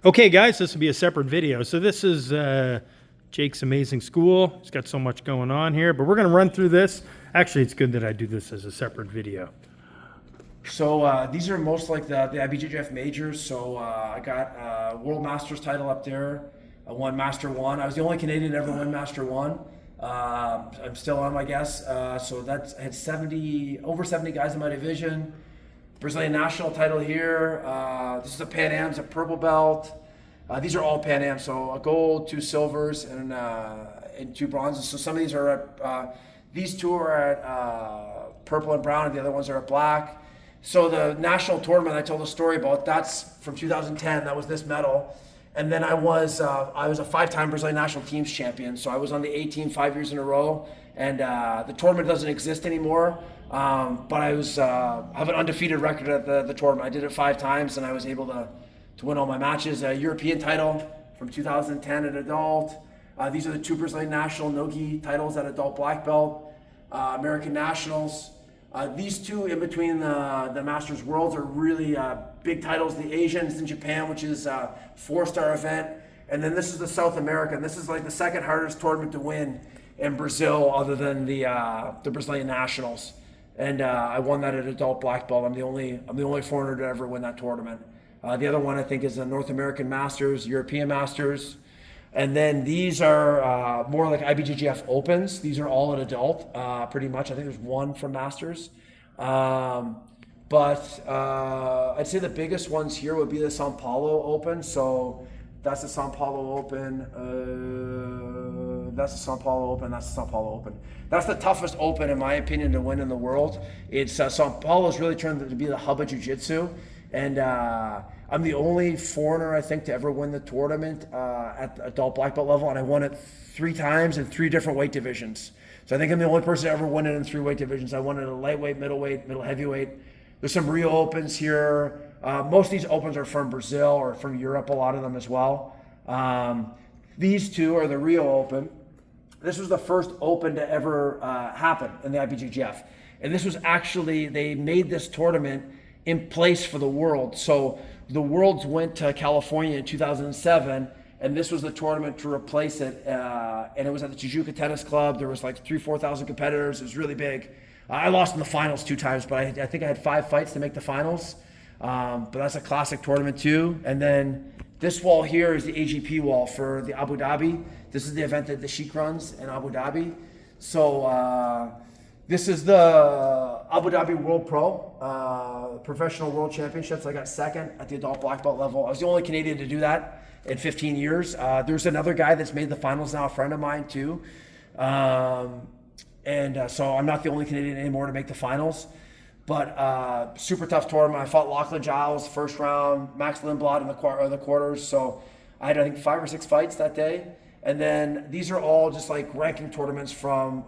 Okay, guys, this will be a separate video. So this is Jake's amazing school. He's got so much going on here, but we're going to run through this. Actually, it's good that I do this as a separate video. So these are most like the IBJJF majors. So I got World Masters title up there. I won Master 1. I was the only Canadian to ever win Master 1. I'm still on, I guess. So I had over 70 guys in my division. Brazilian national title here. This is a Pan Am's, a purple belt. These are all Pan Am, so a gold, 2 silvers, and 2 bronzes. So some of these are at, these 2 are at purple and brown, and the other ones are at black. So the national tournament I told a story about, that's from 2010. That was this medal. And then I was a 5-time Brazilian national teams champion. So I was on the A team 5 years in a row. And the tournament doesn't exist anymore. But I have an undefeated record at the tournament. I did it 5 times, and I was able to win all my matches. A European title from 2010 at adult. These are the 2 Brazilian national no-gi titles at adult black belt. American nationals. These 2 in between the Masters Worlds are really big titles. The Asians in Japan, which is a 4-star event. And then this is the South American. This is like the second hardest tournament to win in Brazil other than the Brazilian nationals. And I won that at adult black belt. I'm the only foreigner to ever win that tournament. The other one I think is the North American Masters, European Masters. And then these are more like IBJJF Opens. These are all at adult, pretty much. I think there's 1 from Masters. But I'd say the biggest ones here would be the Sao Paulo Open. So that's the Sao Paulo Open. That's the Sao Paulo Open. That's the Sao Paulo Open. That's the toughest open, in my opinion, to win in the world. It's Sao Paulo's really turned to be the hub of jiu-jitsu. And I'm the only foreigner, I think, to ever win the tournament at the adult black belt level, and I won it 3 times in 3 different weight divisions. So I think I'm the only person to ever win it in 3 weight divisions. I won it at lightweight, middleweight, middle heavyweight. There's some Rio Opens here. Most of these Opens are from Brazil or from Europe, a lot of them as well. These 2 are the Rio Open. This was the first Open to ever happen in the IBJJF. And this was actually, they made this tournament in place for the World. So the Worlds went to California in 2007, and this was the tournament to replace it. And it was at the Tijuca Tennis Club. There was like 4,000 competitors. It was really big. I lost in the finals 2 times, but I think I had 5 fights to make the finals. But that's a classic tournament too. And then this wall here is the AGP wall for the Abu Dhabi. This is the event that the Sheikh runs in Abu Dhabi. So this is the Abu Dhabi World Pro, Professional World Championships. I got 2nd at the adult black belt level. I was the only Canadian to do that in 15 years. There's another guy that's made the finals now, a friend of mine too. So I'm not the only Canadian anymore to make the finals. But super tough tournament. I fought Lachlan Giles first round, Max Lindblad in the quarters. So I had, I think, 5 or 6 fights that day. And then these are all just like ranking tournaments from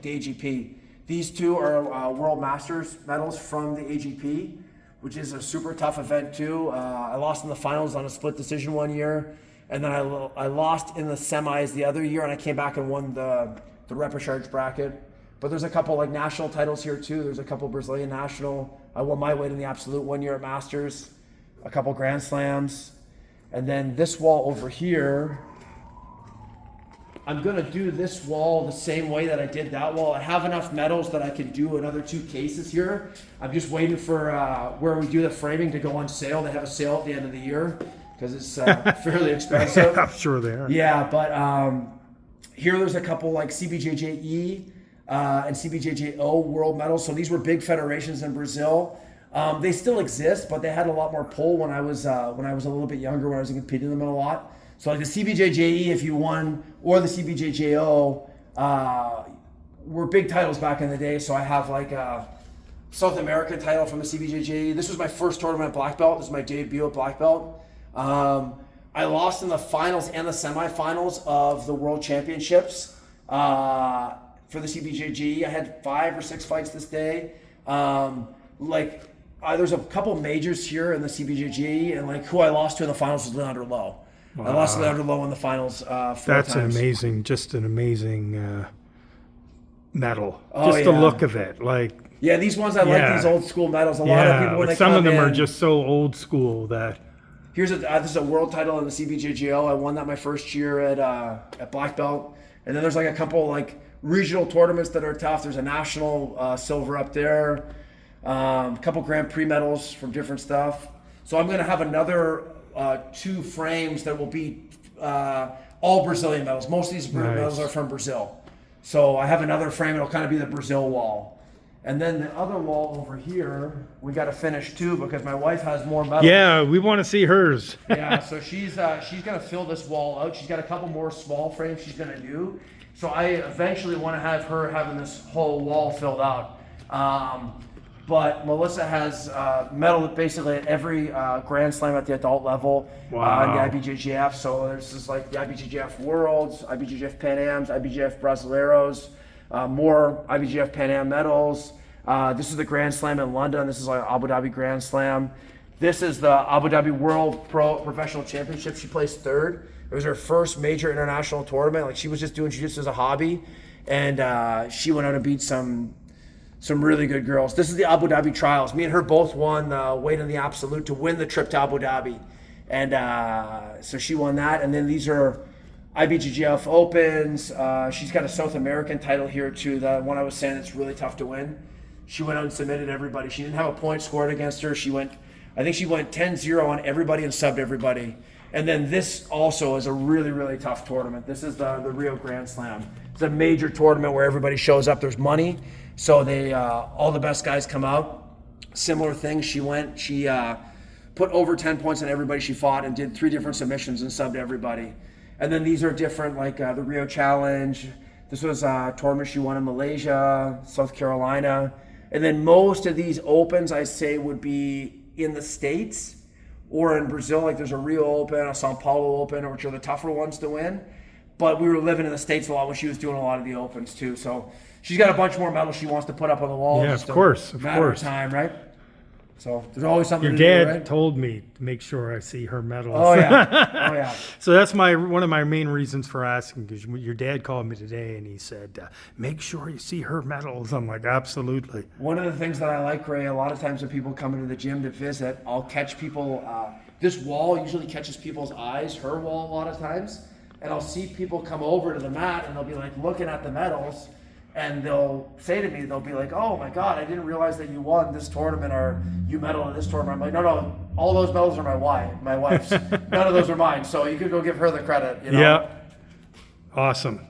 the AGP. These 2 are World Masters medals from the AGP, which is a super tough event too. I lost in the finals on a split decision 1 year. And then I lost in the semis the other year, and I came back and won the repechage bracket. But there's a couple like national titles here too. There's a couple Brazilian national. I won my weight in the absolute 1 year at Masters. A couple Grand Slams. And then this wall over here, I'm going to do this wall the same way that I did that wall. I have enough medals that I can do another 2 cases here. I'm just waiting for where we do the framing to go on sale. They have a sale at the end of the year because it's fairly expensive. I'm sure they are. Yeah, but here there's a couple like CBJJE and CBJJO world medals. So these were big federations in Brazil. They still exist, but they had a lot more pull when I was a little bit younger, when I was competing them a lot. So like the CBJJE, if you won, or the CBJJO, were big titles back in the day. So I have like a South American title from the CBJJE. This was my first tournament at black belt. This is my debut at black belt. I lost in the finals and the semifinals of the World Championships for the CBJJE. I had 5 or 6 fights this day. There's a couple majors here in the CBJJE, and like who I lost to in the finals was Leandro Lowe. Wow. I lost to Leandro Lowe in the finals 4 That's times. an amazing medal. Oh, just the look of it, like. Yeah, these ones I like these old school medals. A lot of people when they some come of them in, are just so old school that This is a world title in the CBJJO. I won that my first year at black belt. And then there's like a couple like regional tournaments that are tough. There's a national silver up there, a couple Grand Prix medals from different stuff. So I'm gonna have another 2 frames that will be all Brazilian medals. Most of these medals are from Brazil. So I have another frame. It'll kind of be the Brazil wall. And then the other wall over here, we got to finish too because my wife has more medals. Yeah, we want to see hers. Yeah, so she's gonna fill this wall out. She's got a couple more small frames she's gonna do. So I eventually want to have her having this whole wall filled out. But Melissa has medal basically at every Grand Slam at the adult level in the IBJJF. So this is like the IBJJF Worlds, IBJJF Pan Ams, IBJJF Brasileiros, more IBJJF Pan Am medals. This is the Grand Slam in London. This is like Abu Dhabi Grand Slam. This is the Abu Dhabi World Professional Championship. She placed 3rd. It was her first major international tournament. Like she was just doing jiu-jitsu as a hobby, and she went out and beat some really good girls. This is the Abu Dhabi trials. Me and her both won weight in the absolute to win the trip to Abu Dhabi, and so she won that. And then these are IBJJF Opens. She's got a South American title here too. The one I was saying that's really tough to win. She went out and submitted everybody. She didn't have a point scored against her. I think she went 10-0 on everybody and subbed everybody. And then this also is a really, really tough tournament. This is the Rio Grand Slam. It's a major tournament where everybody shows up. There's money. So they all the best guys come out. Similar thing. She put over 10 points on everybody she fought and did 3 different submissions and subbed everybody. And then these are different, like the Rio Challenge. This was a tournament she won in Malaysia, South Carolina. And then most of these opens, I say, would be in the States or in Brazil. Like there's a Rio Open, a Sao Paulo Open, which are the tougher ones to win. But we were living in the States a lot when she was doing a lot of the opens too. So she's got a bunch more medals she wants to put up on the wall. Yeah, of course. Matter of time, right? So there's always something Your to dad do, right? told me to make sure I see her medals. Oh yeah, oh yeah. So that's one of my main reasons for asking, because your dad called me today and he said, make sure you see her medals. I'm like, absolutely. One of the things that I like, Ray, a lot of times when people come into the gym to visit, I'll catch people, this wall usually catches people's eyes, her wall a lot of times, and I'll see people come over to the mat and they'll be like looking at the medals, and they'll say to me, they'll be like, oh my God, I didn't realize that you won this tournament or you medaled in this tournament. I'm like, no, all those medals are my wife's. None of those are mine. So you can go give her the credit. You know? Yeah. Awesome.